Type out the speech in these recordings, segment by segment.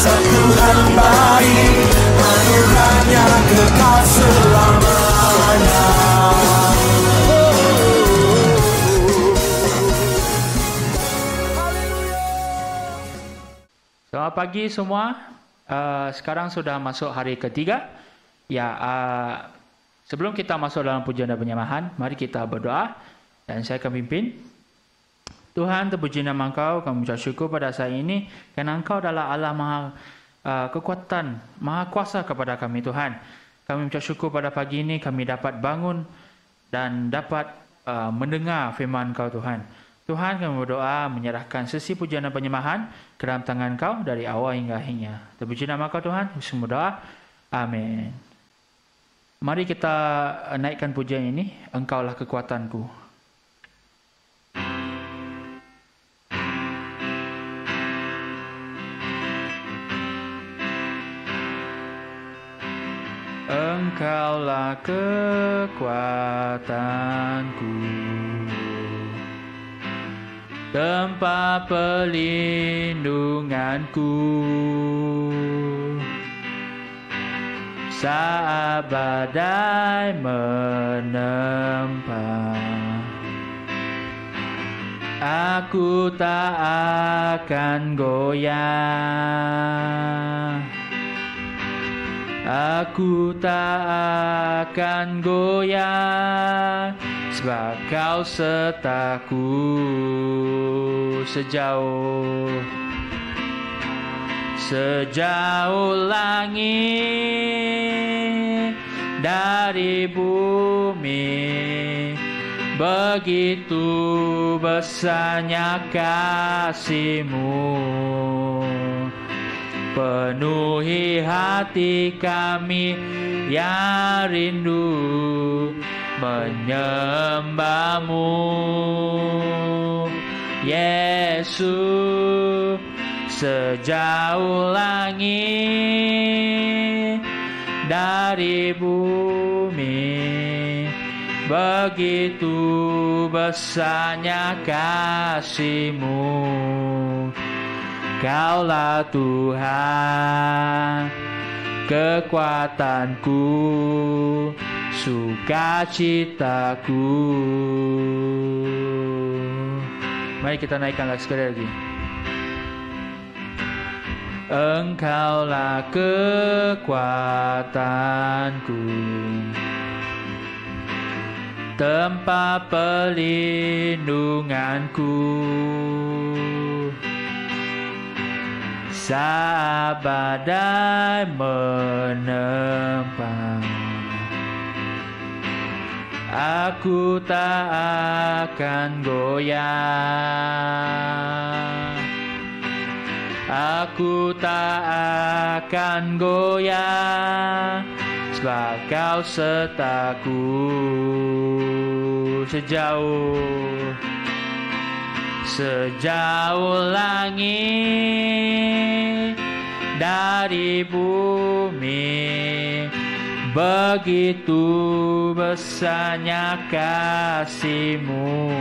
Dasar Tuhan baik, anugerahnya kekal selamanya. Selamat pagi semua. Sekarang sudah masuk hari ketiga. Sebelum kita masuk dalam pujian dan penyembahan, mari kita berdoa dan saya akan pimpin. Tuhan, terpuji nama Engkau, kami mengucap syukur pada saat ini kerana Engkau adalah Allah Maha kekuatan, Maha kuasa kepada kami Tuhan. Kami mengucap syukur pada pagi ini kami dapat bangun dan dapat mendengar firman Engkau Tuhan. Tuhan, kami berdoa menyerahkan sesi pujian dan penyembahan ke dalam tangan Engkau dari awal hingga akhirnya. Terpuji nama Engkau Tuhan, semua doa. Amin. Mari kita naikkan pujian ini, Engkaulah kekuatanku. Engkaulah kekuatanku, tempat perlindunganku, saat badai menempa, aku tak akan goyah. Aku tak akan goyah, sebab Kau sertaku sejauh langit dari bumi. Begitu besarnya kasih-Mu, penuhi hati kami yang rindu menyembah-Mu. Yesus, sejauh langit dari bumi, begitu besarnya kasih-Mu. Kaulah Tuhan, kekuatanku, sukacitaku. Mari kita naikkan sekali lagi. Engkaulah kekuatanku, tempat perlindunganku, saat badai menempa, aku tak akan goyah. Aku tak akan goyah, sebab Kau sertaku sejauh langit dari bumi. Begitu besarnya kasih-Mu,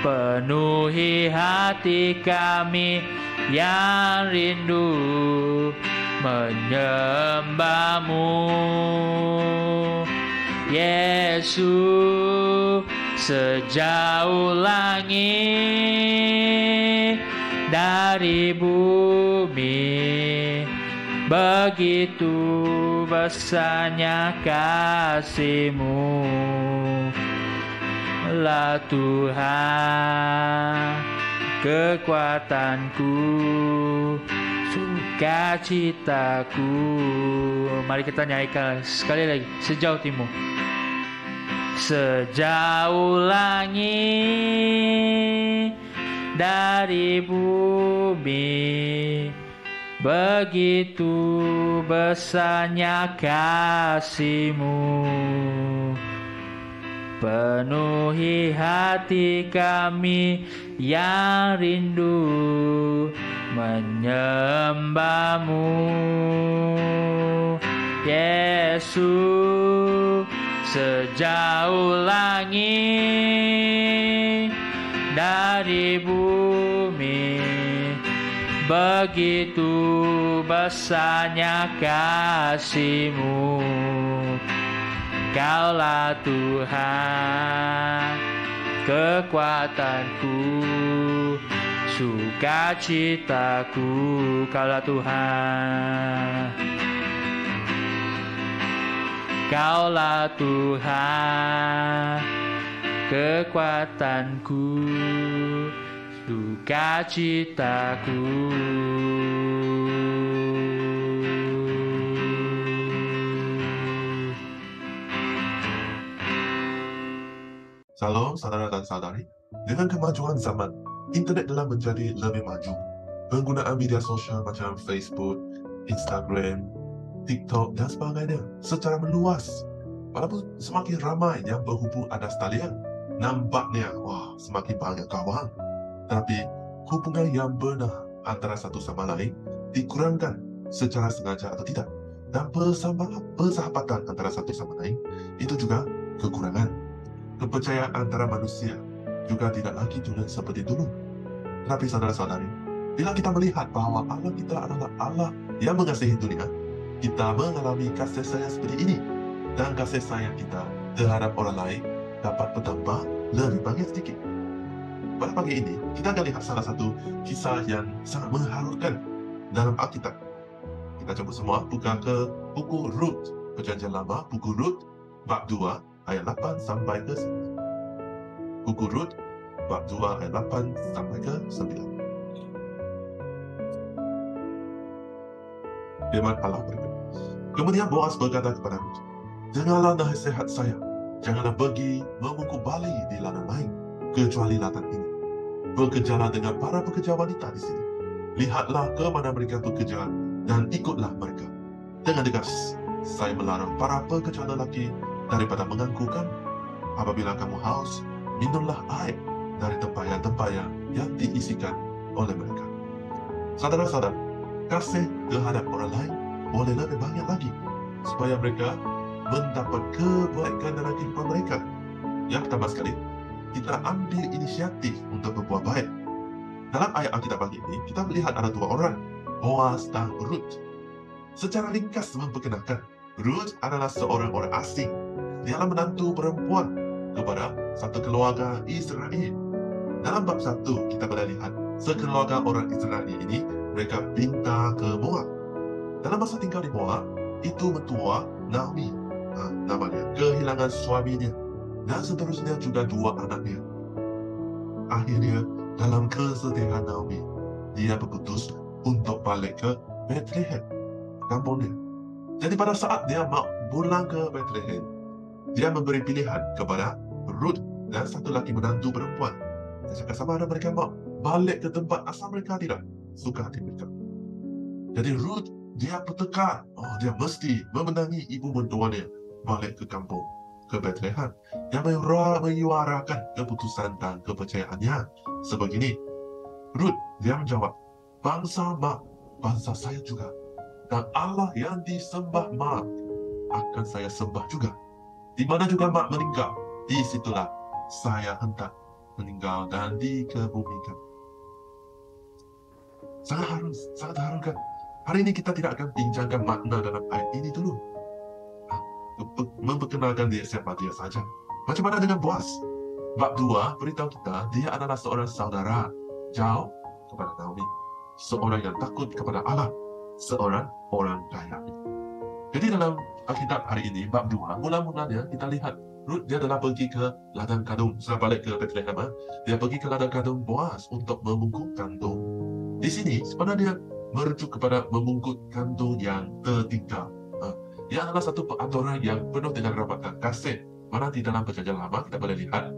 penuhi hati kami yang rindu menyembah-Mu. Yesus, sejauh langit dari bumi, begitu besarnya kasih-Mu. Lah Tuhan, kekuatanku, sukacitaku. Mari kita nyanyikan sekali lagi, sejauh timur. Sejauh langit dari bumi, begitu besarnya kasih-Mu, penuhi hati kami yang rindu menyembah-Mu. Yesus, sejauh langit dari bumi, begitu besarnya kasih-Mu. Kaulah Tuhan, kekuatanku, sukacitaku. Kaulah Tuhan, Kaulah Tuhan, kekuatanku, sukacitaku. Salam saudara dan saudari, dengan kemajuan zaman, internet telah menjadi lebih maju. Penggunaan media sosial macam Facebook, Instagram, TikTok dan sebagainya secara meluas. Walaupun semakin ramai yang berhubung atas talian, nampaknya semakin banyak kawan. Tetapi hubungan yang benar antara satu sama lain dikurangkan secara sengaja atau tidak. Dan persahabatan antara satu sama lain itu juga kekurangan. Kepercayaan antara manusia juga tidak lagi turun seperti dulu. Tetapi saudara-saudari, bila kita melihat bahwa Allah kita adalah Allah yang mengasihi dunia, kita mengalami kasih sayang seperti ini. Dan kasih sayang kita terhadap orang lain dapat bertambah lebih banyak sedikit. Pada pagi ini, kita akan lihat salah satu kisah yang sangat mengharukan dalam Alkitab. Kita coba semua buka ke buku Rut, Perjanjian Lama, buku Rut, bab 2, ayat 8 sampai ke 9. Buku Rut, bab 2, ayat 8 sampai ke 9. Firman Allah berkata, kemudian Boaz berkata kepada Rut, janganlah nasihat saya, janganlah pergi memukul balik di ladang lain, kecuali ladang ini. Bekerjalah dengan para pekerja wanita di sini. Lihatlah ke mana mereka bekerja dan ikutlah mereka. Dengan tegas, saya melarang para pekerja lelaki daripada menganggukan. Apabila kamu haus, minumlah air dari tempayan-tempayan yang diisikan oleh mereka. Saudara-saudara, kasih terhadap orang lain boleh lebih banyak lagi, supaya mereka mendapat kebaikan dalam kehidupan mereka. Yang pertama sekali, kita ambil inisiatif untuk berbuat baik. Dalam ayat Alkitab pagi ini, kita melihat ada dua orang, Boaz dan Rut. Secara ringkas memperkenalkan, Rut adalah seorang orang asing. Dia adalah menantu perempuan kepada satu keluarga Israel. Dalam bab 1, kita boleh lihat sekeluarga orang Israel ini, mereka pindah ke Moab. Dalam masa tinggal di Moab, itu mentua Naomi, namanya, kehilangan suaminya, dan seterusnya juga dua anaknya. Akhirnya, dalam kesedihan Naomi, dia berputus untuk balik ke Bethlehem, kampungnya. Jadi pada saat dia mau pulang ke Bethlehem, dia memberi pilihan kepada Rut dan satu lagi menantu perempuan. Dia cakap sama ada mereka mau balik ke tempat asal mereka, tidak suka hati mereka. Jadi Rut, dia bertekad, dia mesti memenangi ibu mentuanya balik ke kampung, ke Bethlehem. Dia menyuarakan keputusan dan kepercayaannya sebegini. Rut, dia menjawab, bangsa Mak, bangsa saya juga. Dan Allah yang disembah Mak akan saya sembah juga. Di mana juga Mak meninggal, di situlah saya hendak meninggal dan dikebumikan. Sangat harum kan? Hari ini kita tidak akan bincangkan makna dalam ayat ini dulu. Memperkenalkan dia siapa dia saja. Macam mana dengan Boaz? Bab 2 beritahu kita dia adalah seorang saudara jauh kepada Naomi, seorang yang takut kepada Allah, seorang orang kaya. Jadi dalam Alkitab hari ini, bab 2, mula-mulanya kita lihat Rut dia telah pergi ke ladang kandung. Setelah balik ke Bethlehem, dia pergi ke ladang kandung Boaz untuk membungkuk kantung. Di sini sebenarnya dia merujuk kepada membungkuk kantung yang tertinggal. Ia adalah satu peraturan yang penuh dengan rahmat kasih. Mana di dalam Perjanjian Lama kita boleh lihat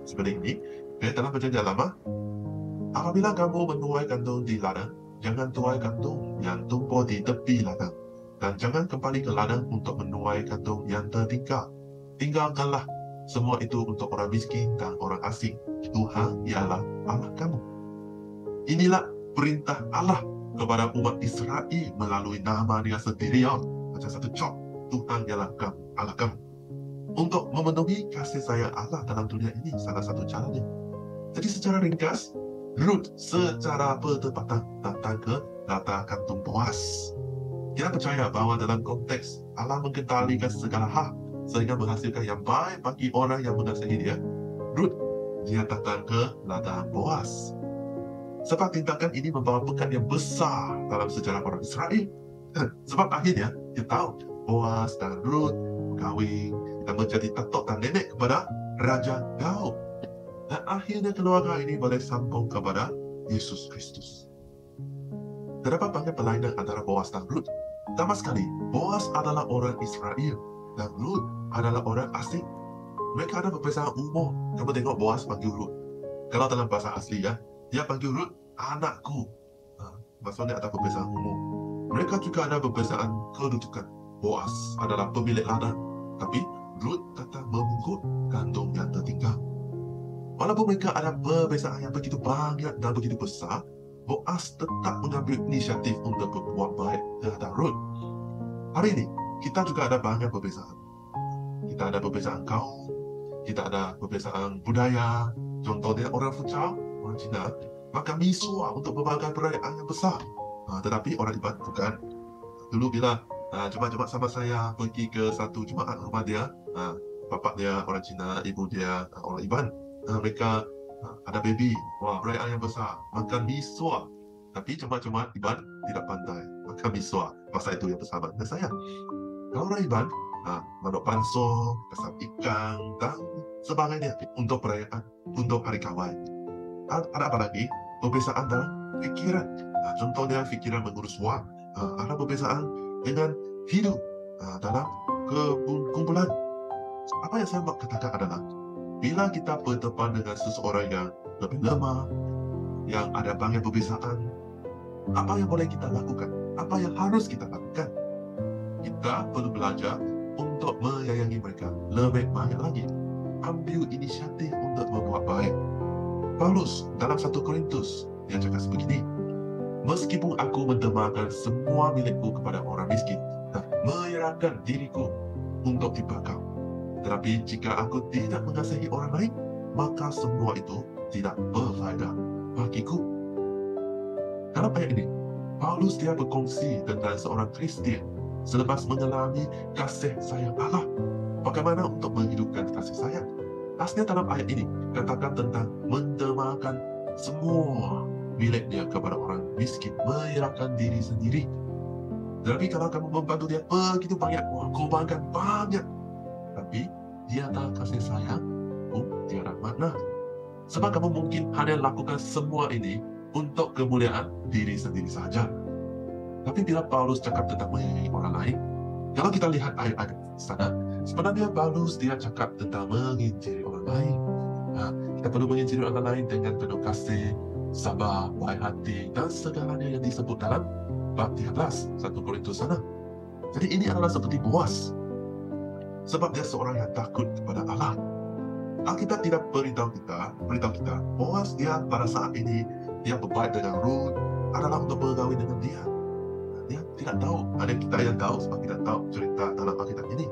seperti ini. Dalam Perjanjian Lama, apabila kamu menuai kantung di ladang, jangan tuai kantung yang tumbuh di tepi ladang. Dan jangan kembali ke ladang untuk menuai kantung yang tertinggal. Tinggalkanlah semua itu untuk orang miskin dan orang asing. Tuhan ialah Allah kamu. Inilah perintah Allah kepada umat Israel melalui nama dia sendiri. Macam satu cok, Tuhan ialah Allah kamu. Untuk memenuhi kasih sayang Allah dalam dunia ini, salah satu caranya. Jadi secara ringkas, Ruth secara bertepatan datang ke latar kantung Boaz. Kita percaya bahawa dalam konteks Allah mengendalikan segala hal sehingga menghasilkan yang baik bagi orang yang mengasihi dia. Ruth, dia datang ke ladang Boaz. Sebab tindakan ini membawa berkat yang besar dalam sejarah orang Israel. Sebab akhirnya kita tahu Boaz dan Ruth berkahwin dan menjadi datuk dan nenek kepada Raja Daud. Dan akhirnya keluarga ini boleh sambung kepada Yesus Kristus. Terdapat banyak perlainan antara Boaz dan Ruth. Pertama sekali, Boaz adalah orang Israel dan Ruth adalah orang asing. Mereka ada perbezaan umur. Kamu tengok Boaz panggil Ruth. Kalau dalam bahasa asli ya, dia panggil Ruth anakku. Maksudnya ada perbezaan umur. Mereka juga ada perbezaan kedudukan. Boaz adalah pemilik ladang, tapi Ruth datang membungkuk kandung yang tertinggal. Walaupun mereka ada perbezaan yang begitu banyak dan begitu besar, Boaz tetap mengambil inisiatif untuk berbuat baik terhadap Ruth. Hari ini, kita juga ada banyak perbezaan. Kita ada perbezaan kaum, kita ada perbezaan budaya. Contohnya orang Fujian, orang Cina, makan misua untuk berbagai perayaan yang besar. Tetapi orang Iban bukan. Dulu bila jemaat-jemaat sama saya pergi ke satu jemaat rumah dia, bapak dia orang Cina, ibu dia orang Iban. Mereka ada baby, wah perayaan yang besar, makan misua. Tapi jemaat-jemaat Iban tidak pandai makan misua. Masa itu yang bersama dengan saya. Kalau orang Iban, manuk panso, kasar ikan dan sebagainya untuk perayaan, untuk hari kawan. Ada apa lagi? Perbezaan dalam fikiran. Contohnya fikiran mengurus wang. Ada perbezaan dengan hidup dalam kumpulan. Apa yang saya nak katakan adalah, bila kita berdepan dengan seseorang yang lebih lemah, yang ada banyak perbezaan, apa yang boleh kita lakukan? Apa yang harus kita lakukan? Kita perlu belajar untuk menyayangi mereka lebih banyak lagi. Ambil inisiatif untuk berbuat baik. Paulus dalam 1 Korintus, dia cakap sebegini, meskipun aku mendermakan semua milikku kepada orang miskin dan menyerahkan diriku untuk dibakar, tetapi jika aku tidak mengasihi orang lain, maka semua itu tidak berfaedah bagiku. Dalam ayat ini, Paulus dia berkongsi tentang seorang Kristian selepas mengalami kasih sayang Allah. Bagaimana untuk menghidupkan kasih sayang? Aslinya dalam ayat ini katakan tentang mendermakan semua milik dia kepada orang miskin, menyerahkan diri sendiri. Tetapi kalau kamu membantu dia begitu banyak, korbankan banyak, tapi dia tak kasih sayang, tiada makna. Sebab kamu mungkin hanya lakukan semua ini untuk kemuliaan diri sendiri saja. Tapi bila Paulus cakap tentang menyayangi orang lain, kalau kita lihat ayat-ayat sana, sebenarnya Paulus dia cakap tentang menginjili orang lain. Kita perlu menginjili orang lain dengan penuh kasih, sabar, baik hati, dan segalanya yang disebut dalam bab 13, 1 Korintus sana. Jadi ini adalah seperti Boaz. Sebab dia seorang yang takut kepada Allah. Alkitab tidak beritahu kita, Boaz dia pada saat ini, dia berbaik dengan Ruth adalah untuk berkahwin dengan dia. Dia tidak tahu, ada kita yang tahu sebab kita tahu cerita dalam Alkitab ini.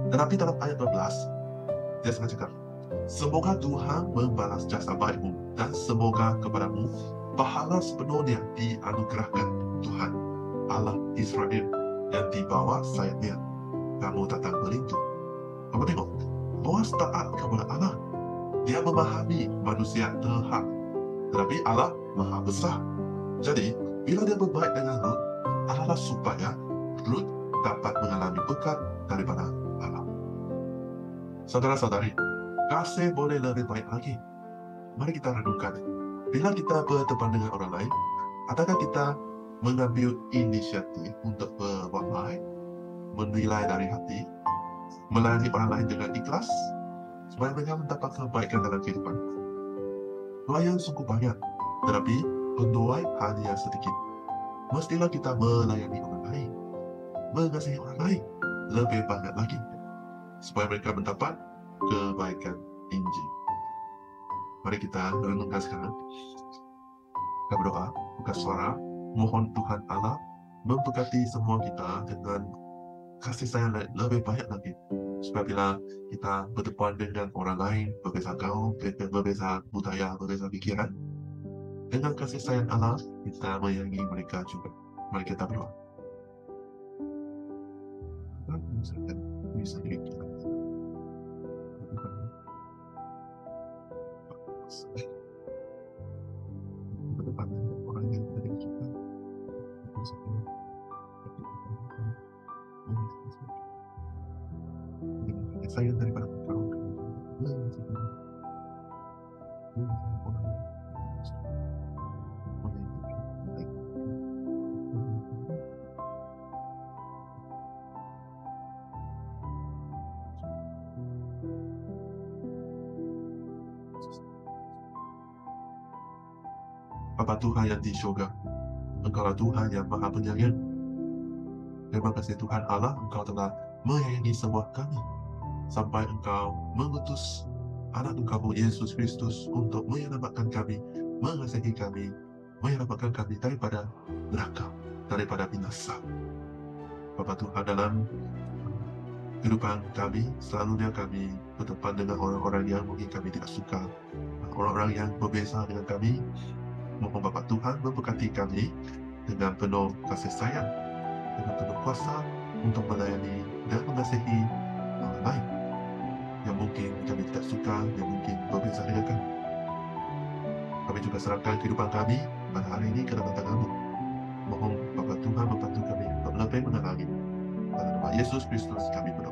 Tetapi dalam ayat 12, dia sangat cakap, semoga Tuhan membalas jasa baikmu dan semoga kepadamu pahala sepenuhnya dianugerahkan Tuhan, Allah Israel, yang di bawah sayapnya kamu datang berlindung. Kamu tengok, Boaz taat kepada Allah. Dia memahami manusia terhak, tetapi Allah maha besar. Jadi, bila dia berbaik dengan Ruth, adalah supaya Ruth dapat mengalami berkat daripada Allah. Saudara-saudari, kasih boleh lebih baik lagi. Mari kita renungkan. Bila kita berdepan dengan orang lain, adakah kita mengambil inisiatif untuk berbuat baik, menilai dari hati, melayani orang lain dengan ikhlas, supaya mereka mendapat kebaikan dalam kehidupan? Pelayan sungguh banyak, tetapi penuai hanya sedikit. Mestilah kita melayani orang lain, mengasihi orang lain lebih banyak lagi, supaya mereka mendapat kebaikan Injil. Mari kita renungkan sekarang. Kita berdoa, buka suara, mohon Tuhan Allah memberkati semua kita dengan kasih sayang lebih banyak lagi, supaya bila kita berdepan dengan orang lain, berbeza kaum, berbeza budaya, berbeza pikiran, dengan kasih sayang Allah, kita menyayangi mereka juga. Mari kita berdoa. Misalkan bisa diri kita. Berdepan dengan orang yang dari kita. Dengan kasih sayang daripada Engkau. Bapa Tuhan yang di surga, Engkaulah Tuhan yang Maha Penyayang. Terima kasih Tuhan Allah, Engkau telah menyayangi semua kami, sampai Engkau mengutus anak Engkau Yesus Kristus untuk menyelamatkan kami, mengasihi kami, menyelamatkan kami daripada neraka, daripada binasa. Bapa Tuhan, dalam kehidupan kami, selalunya kami berdepan dengan orang-orang yang mungkin kami tidak suka, orang-orang yang berbeza dengan kami. Mohon Bapa Tuhan memberkati kami dengan penuh kasih sayang, dengan penuh kuasa untuk melayani dan mengasihi orang lain yang mungkin kami tidak suka, yang mungkin berbeza dengan kami. Kami juga serahkan kehidupan kami pada hari ini ke dalam tangan-Mu. Mohon Bapa Tuhan membantu kami untuk lebih mengenali. Dalam nama Yesus Kristus kami berdoa.